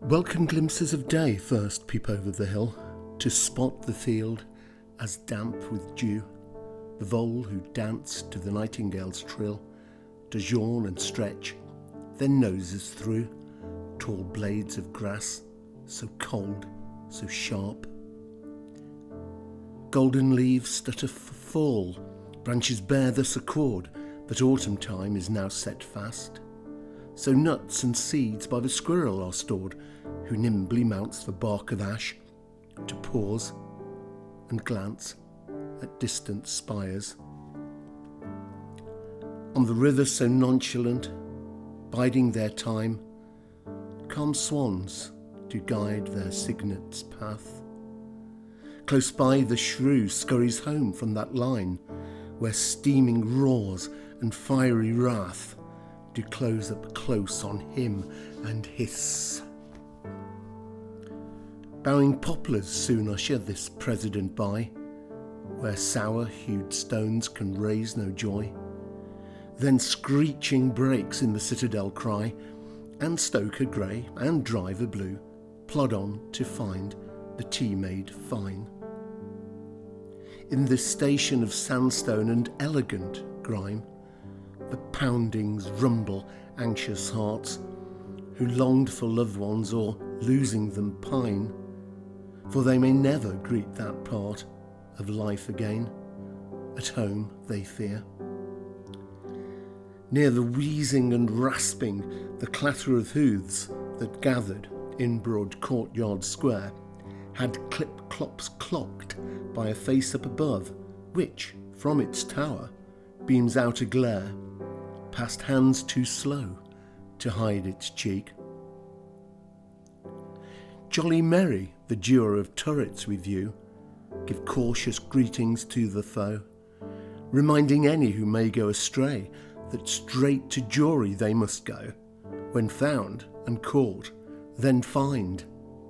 Welcome glimpses of day first peep over the hill, to spot the field as damp with dew, the vole who danced to the nightingale's trill, does yawn and stretch, then noses through tall blades of grass, so cold, so sharp. Golden leaves stutter for fall, branches bear thus accord that autumn time is now set fast. So nuts and seeds by the squirrel are stored, who nimbly mounts the bark of ash, to pause and glance at distant spires. On the river so nonchalant, biding their time, calm swans do guide their cygnet's path. Close by the shrew scurries home from that line, where steaming roars and fiery wrath do close up close on him and hiss. Bowing poplars soon usher this president by, where sour-hued stones can raise no joy. Then screeching brakes in the citadel cry, and stoker grey and driver blue plod on to find the tea made fine. In this station of sandstone and elegant grime, the poundings rumble anxious hearts, who longed for loved ones or losing them pine, for they may never greet that part of life again, at home they fear. Near the wheezing and rasping, the clatter of hoofs that gathered in broad courtyard square had clip-clops clocked by a face up above, which, from its tower, beams out a glare, past hands too slow to hide its cheek. Jolly merry the duer of turrets with you, give cautious greetings to the foe, reminding any who may go astray that straight to jury they must go, when found and caught, then fined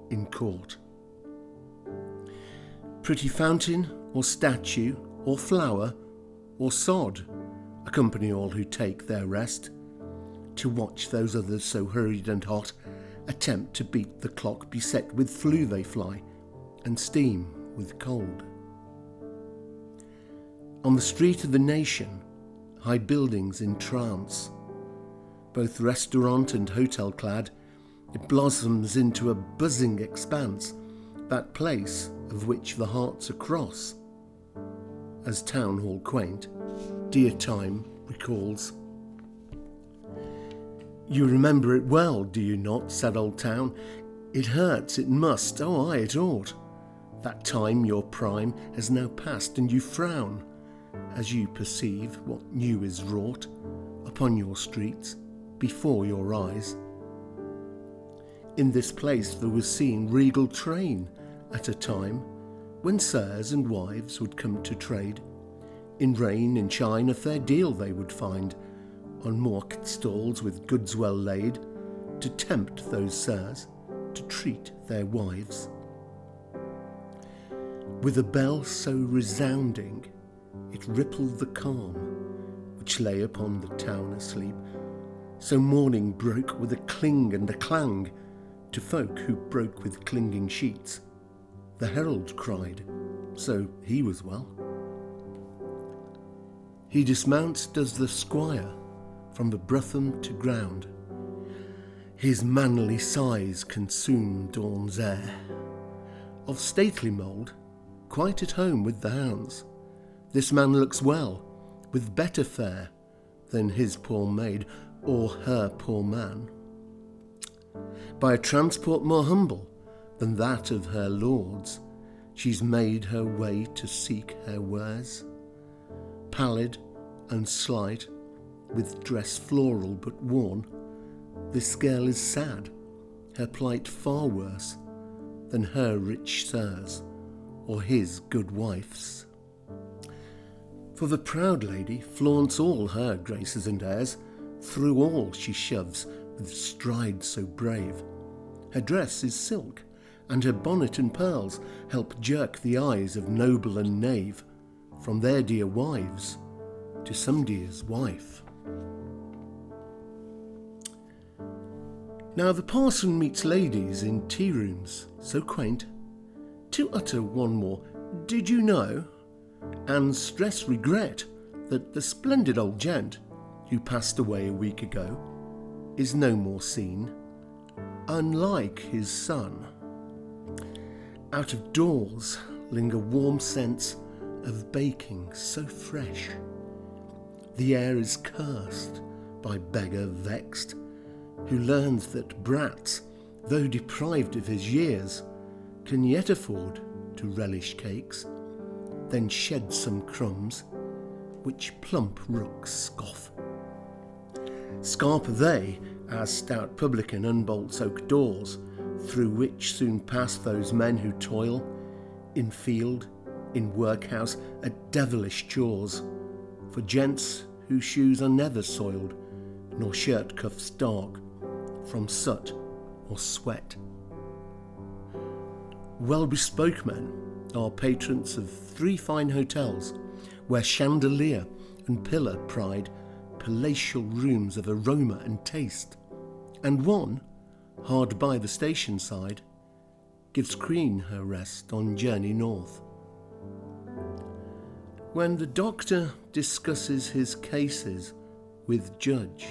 in court. Pretty fountain or statue or flower or sod accompany all who take their rest, to watch those others so hurried and hot attempt to beat the clock beset with flue they fly, and steam with cold. On the street of the nation, high buildings in trance, both restaurant and hotel clad, it blossoms into a buzzing expanse, that place of which the hearts are cross, as town hall quaint, dear time recalls. You remember it well, do you not, sad old town? It hurts, it must, oh aye, it ought. That time, your prime, has now passed, and you frown, as you perceive what new is wrought upon your streets, before your eyes. In this place there was seen regal train at a time when sirs and wives would come to trade. In rain and shine a fair deal they would find, on market stalls with goods well laid, to tempt those sirs to treat their wives. With a bell so resounding, it rippled the calm which lay upon the town asleep, so morning broke with a cling and a clang to folk who broke with clinging sheets. The herald cried, so he was well. He dismounts does the squire from the brutham to ground. His manly sighs consume dawn's air. Of stately mould, quite at home with the hounds, this man looks well, with better fare than his poor maid or her poor man. By a transport more humble than that of her lords, she's made her way to seek her wares. Pallid and slight, with dress floral but worn, this girl is sad, her plight far worse than her rich sir's or his good wife's. For the proud lady flaunts all her graces and airs, through all she shoves with stride so brave. Her dress is silk, and her bonnet and pearls help jerk the eyes of noble and knave from their dear wives to some dear's wife. Now the parson meets ladies in tea rooms so quaint, to utter one more "Did you know?" and stress regret that the splendid old gent who passed away a week ago is no more seen, unlike his son. Out of doors linger warm scents of baking so fresh. The air is cursed by beggar vexed, who learns that brats, though deprived of his years, can yet afford to relish cakes, then shed some crumbs, which plump rooks scoff. Scarp they, as stout publican unbolts oak doors, through which soon pass those men who toil, in field, in workhouse, at devilish chores, for gents whose shoes are never soiled, nor shirt cuffs dark, from soot or sweat. Well-bespoke men are patrons of 3 fine hotels, where chandelier and pillar pride palatial rooms of aroma and taste, and one, hard by the station side, gives Queen her rest on journey north. When the doctor discusses his cases with judge,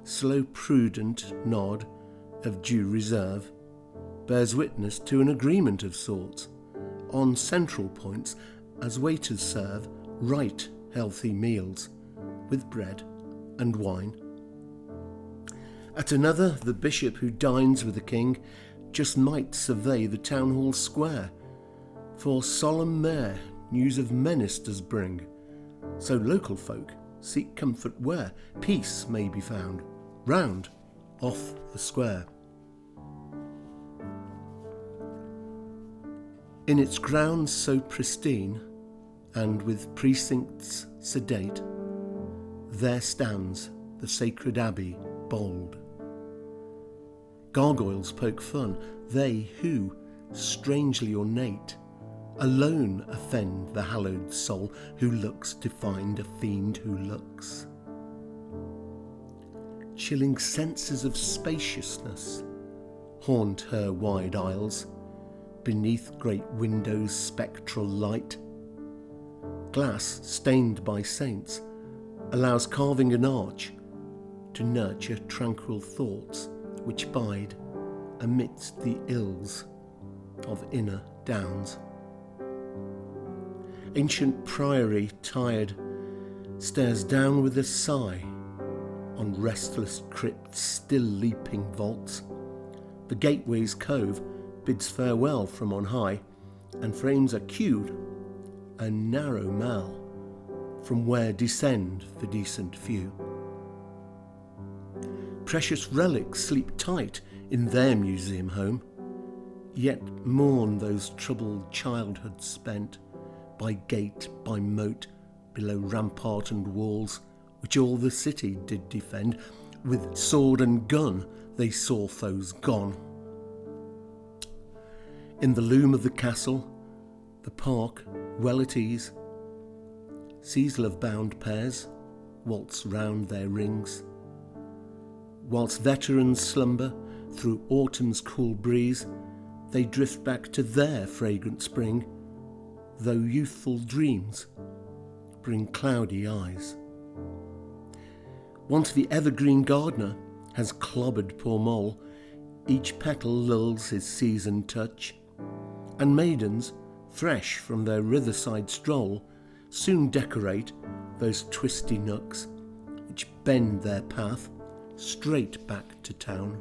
slow prudent nod of due reserve bears witness to an agreement of sorts on central points, as waiters serve right healthy meals with bread and wine. At another, the bishop who dines with the king just might survey the town hall square, for solemn mayor news of ministers bring, so local folk seek comfort where peace may be found, round off the square. In its grounds so pristine, and with precincts sedate, there stands the sacred abbey bold. Gargoyles poke fun, they who, strangely ornate, alone offend the hallowed soul who looks to find a fiend who looks. Chilling senses of spaciousness haunt her wide aisles, beneath great windows' spectral light. Glass stained by saints allows carving an arch to nurture tranquil thoughts which bide amidst the ills of inner downs. Ancient priory tired stares down with a sigh on restless crypts still leaping vaults. The gateway's cove bids farewell from on high, and frames a queued a narrow mall from where descend the decent few. Precious relics sleep tight in their museum home, yet mourn those troubled childhoods spent by gate, by moat, below rampart and walls, which all the city did defend. With sword and gun they saw foes gone. In the loom of the castle, the park, well at ease, sees love-bound pairs waltz round their rings, whilst veterans slumber through autumn's cool breeze. They drift back to their fragrant spring, though youthful dreams bring cloudy eyes. Once the evergreen gardener has clobbered poor mole, each petal lulls his seasoned touch, and maidens, fresh from their riverside stroll, soon decorate those twisty nooks which bend their path straight back to town.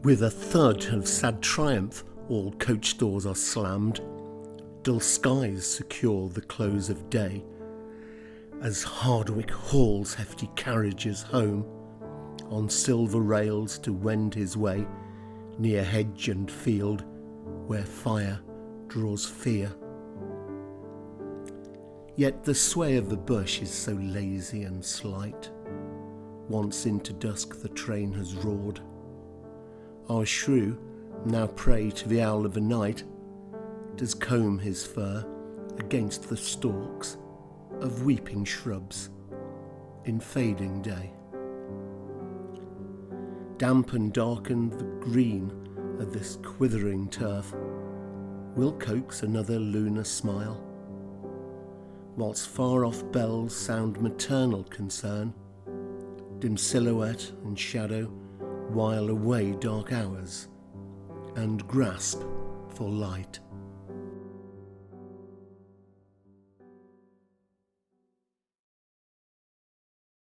With a thud of sad triumph, all coach doors are slammed, dull skies secure the close of day, as Hardwick hauls hefty carriages home on silver rails to wend his way near hedge and field where fire draws fear. Yet the sway of the bush is so lazy and slight. Once into dusk the train has roared. Our shrew, now prey to the owl of the night, does comb his fur against the stalks of weeping shrubs in fading day. damp and darken the green of this quivering turf, will coax another lunar smile, whilst far-off bells sound maternal concern, dim silhouette and shadow while away dark hours, and grasp for light.